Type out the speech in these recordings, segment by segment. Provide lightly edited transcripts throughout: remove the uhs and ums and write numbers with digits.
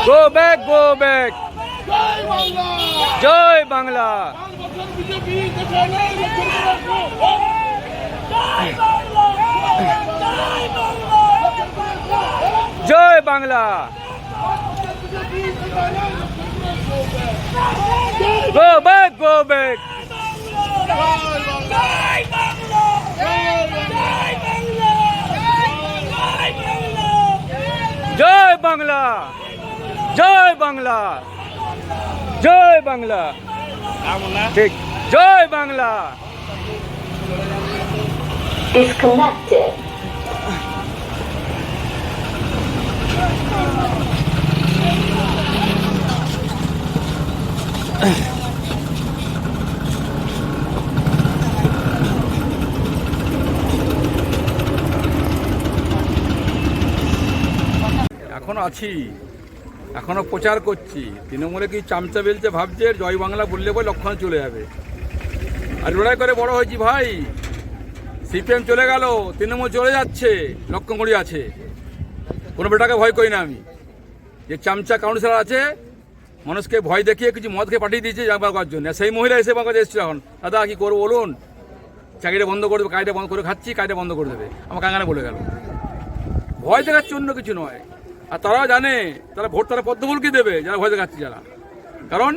গো back, go back. জয় বাংলা। জয় Bangla. Go back, go back. জয় বাংলা, জয় বাংলা, জয় বাংলা। ঠিক, জয় বাংলা। Disconnected. এখনো আছি, এখনো প্রচার করছি। তৃণমূলে কি চামচা বেলছে, ভাবছে জয় বাংলা বললে বই লক্ষণ চলে যাবে। আর লড়াই করে বড় হয়েছি ভাই। সিপিএম চলে গেল, তৃণমূল চলে যাচ্ছে, লক্ষণ করি আছে। কোনো বেটাকে ভয় করি না আমি। যে চামচা কাউন্সিলর আছে, মানুষকে ভয় দেখিয়ে কিছু মদ খেয়ে পাঠিয়ে দিয়েছে জাগবার করার জন্য। সেই মহিলা এসে আমার কাছে এসেছিল, এখন দাদা কী করবো বলুন, চাকরিটা বন্ধ করে দেবে, কাজটা বন্ধ করে খাচ্ছি, কাজটা বন্ধ করে দেবে। আমার কাঙ্গানে বলে গেল। ভয় দেখাচ্ছে অন্য কিছু নয়। আর তারা জানে তারা ভোট তারা পদ্মফুলকে দেবে, যারা ভয় দেখাচ্ছে যারা। কারণ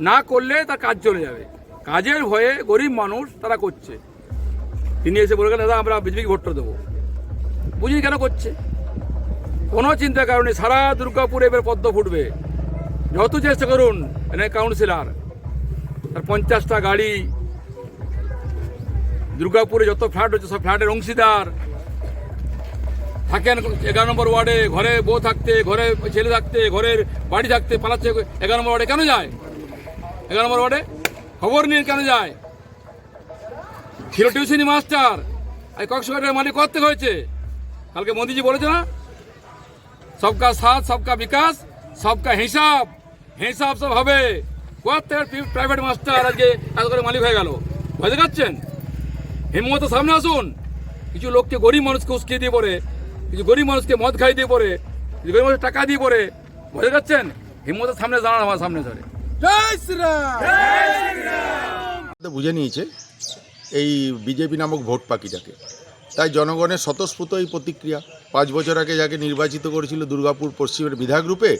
না করলে তার কাজ চলে যাবে। কাজের ভয়ে গরিব মানুষ তারা করছে। তিনি এসে বলে গেলেন, দাদা আমরা বিজেপিকে ভোটটা দেবো। বুঝিনি কেন করছে, কোনো চিন্তার কারণে। সারা দুর্গাপুরে এবার পদ্ম ফুটবে। যত চেষ্টা করুন, এনে কাউন্সিলর তার 50টা গাড়ি, দুর্গাপুরে যত ফ্ল্যাট হচ্ছে সব ফ্ল্যাটের অংশীদার থাকেন 11 নম্বর ওয়ার্ডে। ঘরে বউ থাকতে, ঘরে ছেলে থাকতে, ঘরের বাড়ি থাকতে পালাচ্ছে 11 নম্বর ওয়ার্ডে। কেন যায় 11 নম্বর ওয়ার্ডে? খবর নিয়ে কেন যায়? ছিল টিউশনি মাস্টার, এই কয়েকশো টাকার মালিক করতে হয়েছে। কালকে মোদিজি বলেছে না, সবকা সাথ সবকা বিকাশ সবকা হিসাব। হিসাব সব হবে। প্রাইভেট মাস্টার আজকে এত করে মালিক হয়ে গেল। ভয় দেখাচ্ছেন? হিম্মত সামনে আসুন। কিছু লোককে, গরিব মানুষকে উস্কিয়ে দিয়ে পড়ে, কিছু গরিব মানুষকে মদ খাই দিয়ে পড়ে, কিছু গরিব মানুষকে টাকা দিয়ে পড়ে ভয় দেখাচ্ছেন। হিম্মতের সামনে দাঁড়ান, আমার সামনে ধরে। জয় শ্রীরাম। বুঝে নিয়েছে এই বিজেপি নামক ভোট পাখিটাকে। তাই জনগণের স্বতঃস্ফূর্ত এই প্রতিক্রিয়া। 5 বছর আগে যাকে নির্বাচিত করেছিল দুর্গাপুর পশ্চিমের বিধায়ক রূপে,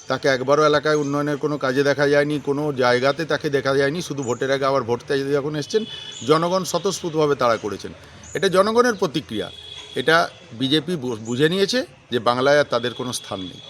তাকে একবারও এলাকায় উন্নয়নের কোনো কাজে দেখা যায়নি, কোনো জায়গাতে তাকে দেখা যায়নি। শুধু ভোটের আগে আবার ভোট চাইতে যখন এসছেন, জনগণ স্বতঃস্ফূর্তভাবে তারা করেছেন। এটা জনগণের প্রতিক্রিয়া। এটা বিজেপি বুঝে নিয়েছে যে বাংলায় আর তাদের কোনো স্থান নেই।